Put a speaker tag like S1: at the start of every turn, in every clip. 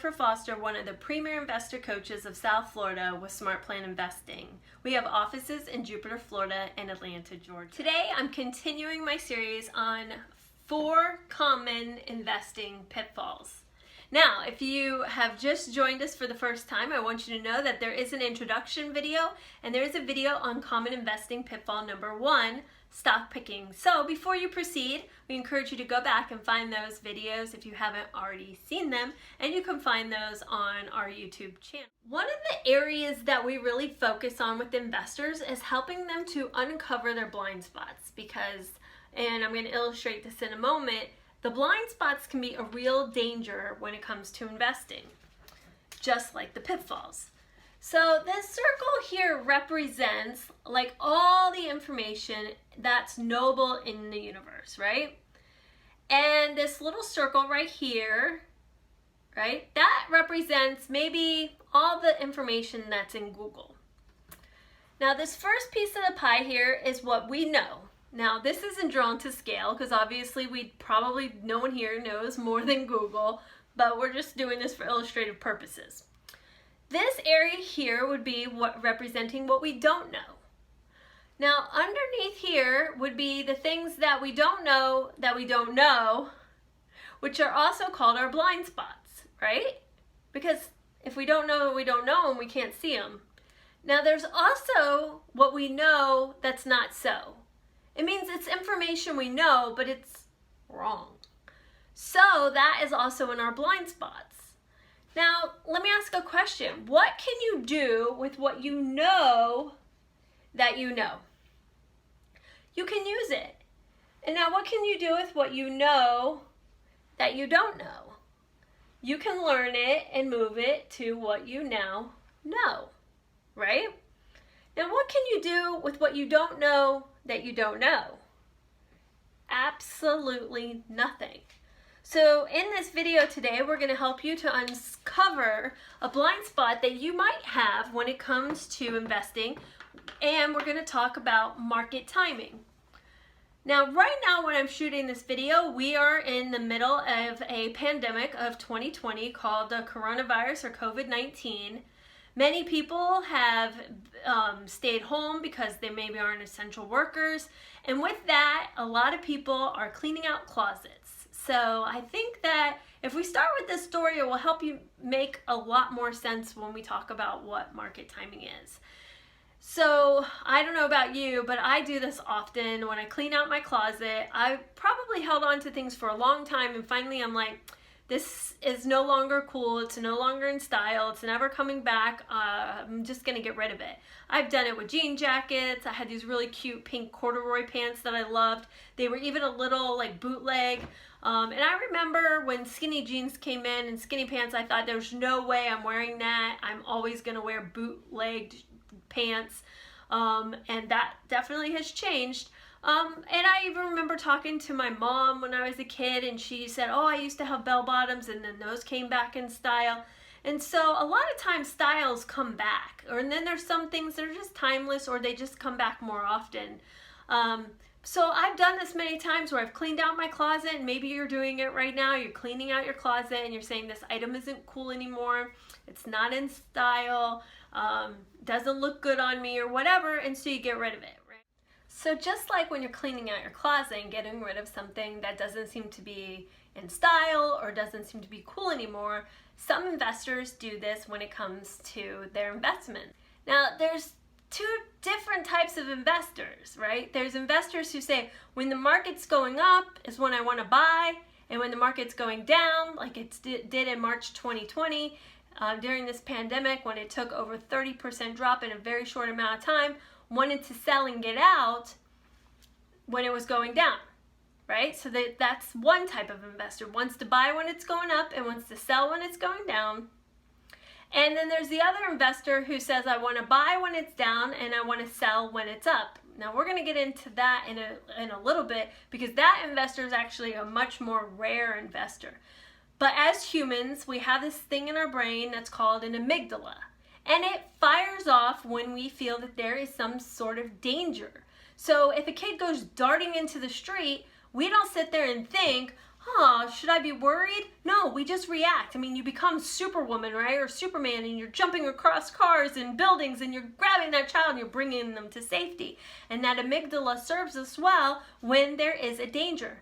S1: Jennifer Foster, one of the premier investor coaches of South Florida with SmartPlan Investing. We have offices in Jupiter, Florida and Atlanta, Georgia. Today I'm continuing my series on 4 common investing pitfalls. Now, if you have just joined us for the first time, I want you to know that there is an introduction video and there is a video on common investing pitfall number 1, stock picking. So before you proceed, we encourage you to go back and find those videos if you haven't already seen them, and you can find those on our YouTube channel. One of the areas that we really focus on with investors is helping them to uncover their blind spots because, and I'm going to illustrate this in a moment, the blind spots can be a real danger when it comes to investing, just like the pitfalls. So this circle here represents like all the information that's noble in the universe, right? And this little circle right here, right, that represents maybe all the information that's in Google. Now this first piece of the pie here is what we know. Now this isn't drawn to scale because obviously no one here knows more than Google, but we're just doing this for illustrative purposes. This area here would be representing what we don't know. Now underneath here would be the things that we don't know, which are also called our blind spots, right? Because if we don't know what we don't know, and we can't see them. Now there's also what we know that's not so. It means it's information we know, but it's wrong. So that is also in our blind spots. Now, let me ask a question. What can you do with what you know that you know? You can use it. And now what can you do with what you know that you don't know? You can learn it and move it to what you now know, right? Now, what can you do with what you don't know that you don't know? Absolutely nothing. So in this video today, we're going to help you to uncover a blind spot that you might have when it comes to investing, and we're going to talk about market timing. Now, right now when I'm shooting this video, we are in the middle of a pandemic of 2020 called the coronavirus or COVID-19. Many people have stayed home because they maybe aren't essential workers, and with that, a lot of people are cleaning out closets. So I think that if we start with this story, it will help you make a lot more sense when we talk about what market timing is. So I don't know about you, but I do this often when I clean out my closet. I probably held on to things for a long time, and finally I'm like, this is no longer cool, it's no longer in style, it's never coming back, I'm just gonna get rid of it. I've done it with jean jackets. I had these really cute pink corduroy pants that I loved. They were even a little like bootleg. And I remember when skinny jeans came in and skinny pants, I thought there's no way I'm wearing that. I'm always gonna wear bootlegged pants. And that definitely has changed. And I even remember talking to my mom when I was a kid, and she said, oh, I used to have bell bottoms and then those came back in style. And so a lot of times styles come back, and then there's some things that are just timeless or they just come back more often. So I've done this many times where I've cleaned out my closet, and maybe you're doing it right now. You're cleaning out your closet and you're saying this item isn't cool anymore. It's not in style, doesn't look good on me or whatever, and so you get rid of it. So just like when you're cleaning out your closet and getting rid of something that doesn't seem to be in style or doesn't seem to be cool anymore, some investors do this when it comes to their investment. Now there's 2 different types of investors, right? There's investors who say when the market's going up is when I want to buy, and when the market's going down, like it did in March 2020, during this pandemic when it took over 30% drop in a very short amount of time, wanted to sell and get out when it was going down, right? So that's one type of investor, wants to buy when it's going up and wants to sell when it's going down. And then there's the other investor who says, I want to buy when it's down and I want to sell when it's up. Now we're going to get into that in a little bit, because that investor is actually a much more rare investor. But as humans, we have this thing in our brain that's called an amygdala. And it fires off when we feel that there is some sort of danger. So if a kid goes darting into the street, we don't sit there and think, oh, should I be worried? No, we just react. I mean, you become Superwoman, right? Or Superman, and you're jumping across cars and buildings, and you're grabbing that child and you're bringing them to safety. And that amygdala serves us well when there is a danger.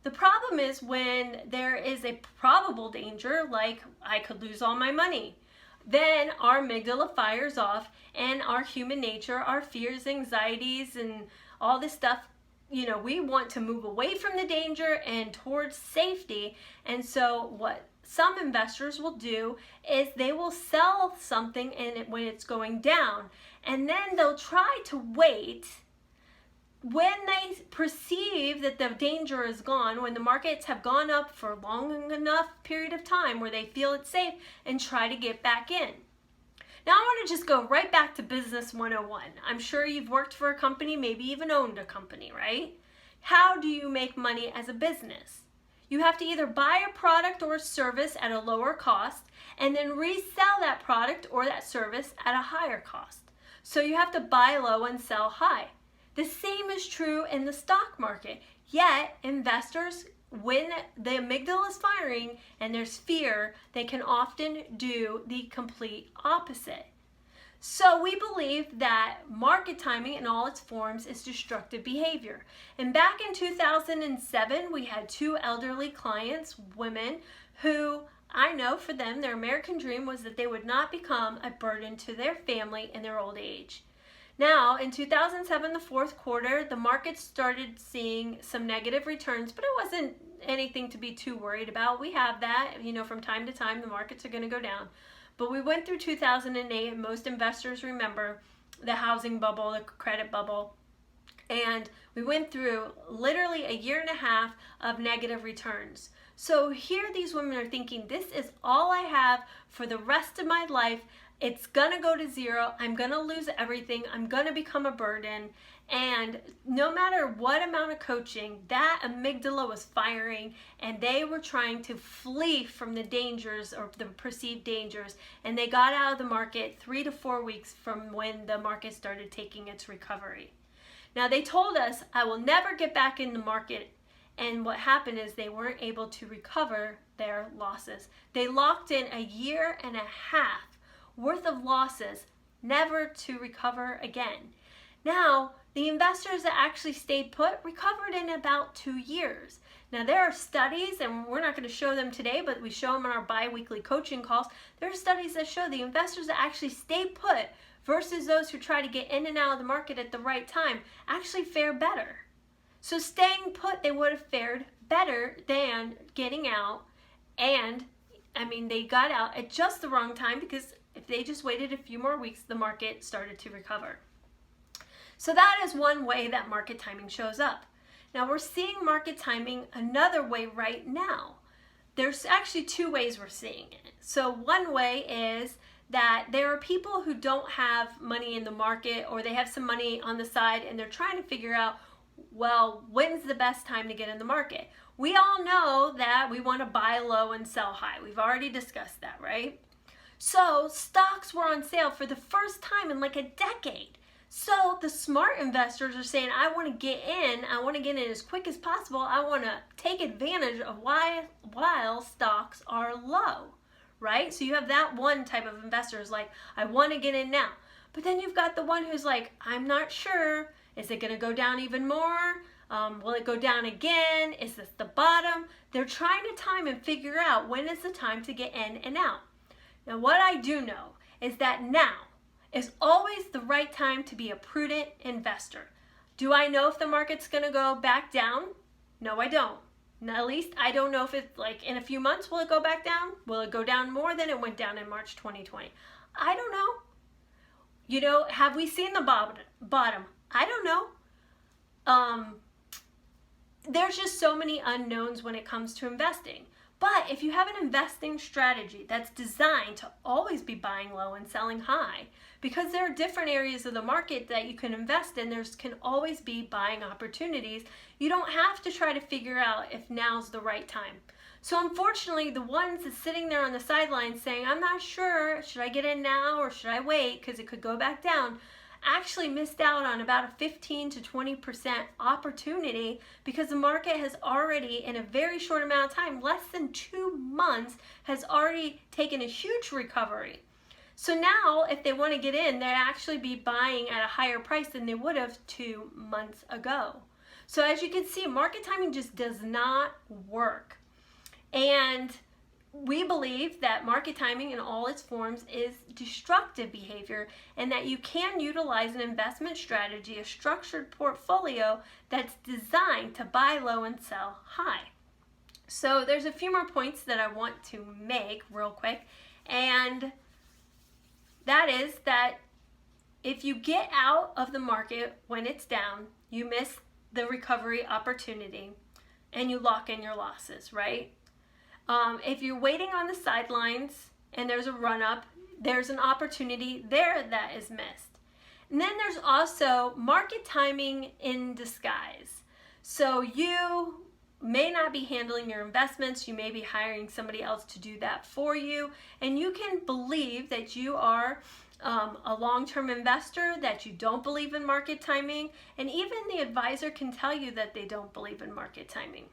S1: The problem is when there is a probable danger, like I could lose all my money. Then our amygdala fires off, and our human nature, our fears, anxieties, and all this stuff, we want to move away from the danger and towards safety. And so what some investors will do is they will sell something when it's going down, and then they'll try to wait when they perceive that the danger is gone, when the markets have gone up for long enough period of time where they feel it's safe, and try to get back in. Now I want to just go right back to Business 101. I'm sure you've worked for a company, maybe even owned a company, right? How do you make money as a business? You have to either buy a product or a service at a lower cost and then resell that product or that service at a higher cost. So you have to buy low and sell high. The same is true in the stock market. Yet investors, when the amygdala is firing and there's fear, they can often do the complete opposite. So we believe that market timing in all its forms is destructive behavior. And back in 2007, we had two elderly clients, women, who I know for them, their American dream was that they would not become a burden to their family in their old age. Now, in 2007, the fourth quarter, the market started seeing some negative returns, but it wasn't anything to be too worried about. We have that, from time to time, the markets are going to go down. But we went through 2008, and most investors remember the housing bubble, the credit bubble, and we went through literally a year and a half of negative returns. So here these women are thinking, this is all I have for the rest of my life. It's gonna go to zero. I'm gonna lose everything. I'm gonna become a burden. And no matter what amount of coaching, that amygdala was firing, and they were trying to flee from the dangers or the perceived dangers. And they got out of the market 3 to 4 weeks from when the market started taking its recovery. Now they told us, I will never get back in the market. And what happened is they weren't able to recover their losses. They locked in a year and a half worth of losses, never to recover again. Now, the investors that actually stayed put recovered in about 2 years. Now, there are studies, and we're not going to show them today, but we show them in our bi-weekly coaching calls. There are studies that show the investors that actually stay put versus those who try to get in and out of the market at the right time actually fare better. So staying put, they would have fared better than getting out. And, they got out at just the wrong time, because if they just waited a few more weeks, the market started to recover. So that is one way that market timing shows up. Now we're seeing market timing another way right now. There's actually two ways we're seeing it. So one way is that there are people who don't have money in the market, or they have some money on the side and they're trying to figure out, well, when's the best time to get in the market? We all know that we want to buy low and sell high. We've already discussed that, right? So stocks were on sale for the first time in like a decade. So the smart investors are saying, I want to get in. I want to get in as quick as possible. I want to take advantage of while stocks are low, right? So you have that one type of investors like, I want to get in now. But then you've got the one who's like, I'm not sure. Is it going to go down even more? Will it go down again? Is this the bottom? They're trying to time and figure out when is the time to get in and out. Now, what I do know is that now is always the right time to be a prudent investor. Do I know if the market's going to go back down? No, I don't. At least I don't know if it's like in a few months, will it go back down? Will it go down more than it went down in March 2020? I don't know. Have we seen the bottom? I don't know. There's just so many unknowns when it comes to investing. But if you have an investing strategy that's designed to always be buying low and selling high, because there are different areas of the market that you can invest in, there can always be buying opportunities. You don't have to try to figure out if now's the right time. So unfortunately, the ones that's sitting there on the sidelines saying, I'm not sure, should I get in now or should I wait because it could go back down? actually missed out on about a 15 to 20% opportunity because the market has already, in a very short amount of time, less than 2 months, has already taken a huge recovery. So now if they want to get in, they'd actually be buying at a higher price than they would have 2 months ago. So as you can see, market timing just does not work. And we believe that market timing in all its forms is destructive behavior, and that you can utilize an investment strategy, a structured portfolio that's designed to buy low and sell high. So there's a few more points that I want to make real quick, and that is that if you get out of the market when it's down, you miss the recovery opportunity and you lock in your losses, right? If you're waiting on the sidelines and there's a run-up, there's an opportunity there that is missed. And then there's also market timing in disguise. So you may not be handling your investments, you may be hiring somebody else to do that for you, and you can believe that you are a long-term investor, that you don't believe in market timing, and even the advisor can tell you that they don't believe in market timing.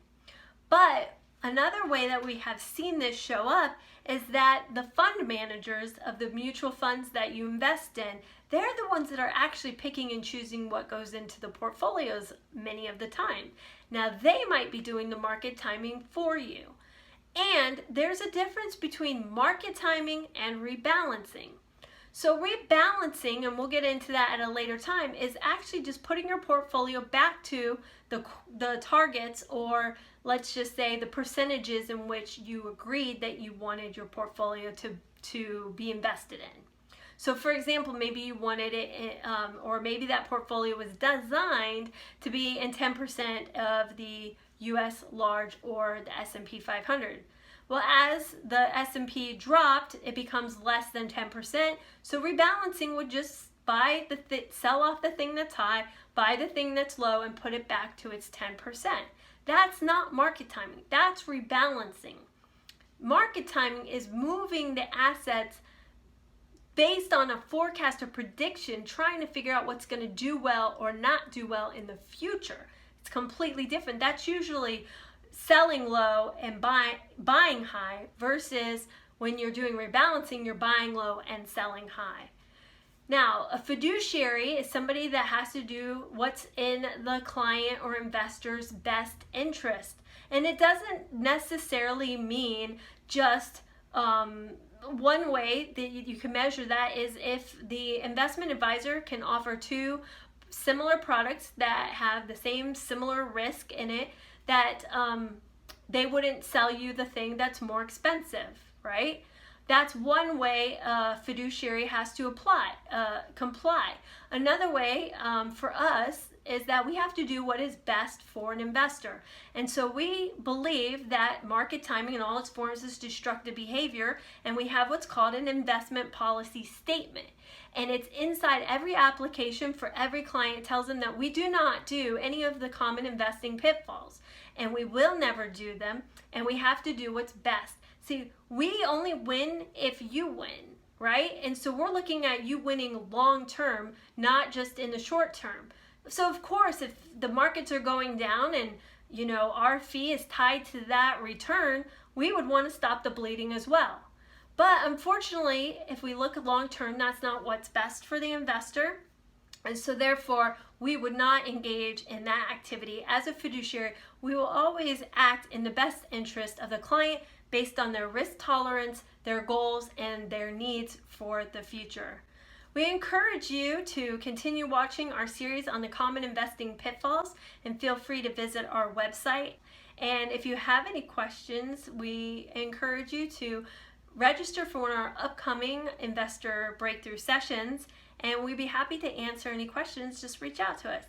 S1: But another way that we have seen this show up is that the fund managers of the mutual funds that you invest in, they're the ones that are actually picking and choosing what goes into the portfolios many of the time. Now, they might be doing the market timing for you. And there's a difference between market timing and rebalancing. So rebalancing, and we'll get into that at a later time, is actually just putting your portfolio back to the targets, or let's just say the percentages in which you agreed that you wanted your portfolio to be invested in. So for example, maybe you wanted it, or maybe that portfolio was designed to be in 10% of the US large or the S&P 500. Well, as the S&P dropped, it becomes less than 10%. So rebalancing would just sell off the thing that's high, buy the thing that's low, and put it back to its 10%. That's not market timing. That's rebalancing. Market timing is moving the assets based on a forecast or prediction, trying to figure out what's going to do well or not do well in the future. It's completely different. That's usually selling low and buying high, versus when you're doing rebalancing, you're buying low and selling high. Now, a fiduciary is somebody that has to do what's in the client or investor's best interest. And it doesn't necessarily mean just one way that you can measure that is if the investment advisor can offer two similar products that have the same similar risk in it, that they wouldn't sell you the thing that's more expensive, right? That's one way a fiduciary has to comply. Another way for us is that we have to do what is best for an investor. And so we believe that market timing in all its forms is destructive behavior, and we have what's called an investment policy statement. And it's inside every application for every client. It tells them that we do not do any of the common investing pitfalls, and we will never do them, and we have to do what's best. See, we only win if you win, right? And so we're looking at you winning long term, not just in the short term. So of course, if the markets are going down and our fee is tied to that return, we would want to stop the bleeding as well. But unfortunately, if we look long term, that's not what's best for the investor. And so therefore, we would not engage in that activity. As a fiduciary, we will always act in the best interest of the client based on their risk tolerance, their goals, and their needs for the future. We encourage you to continue watching our series on the Common Investing Pitfalls, and feel free to visit our website. And if you have any questions, we encourage you to register for one of our upcoming investor breakthrough sessions, and we'd be happy to answer any questions. Just reach out to us.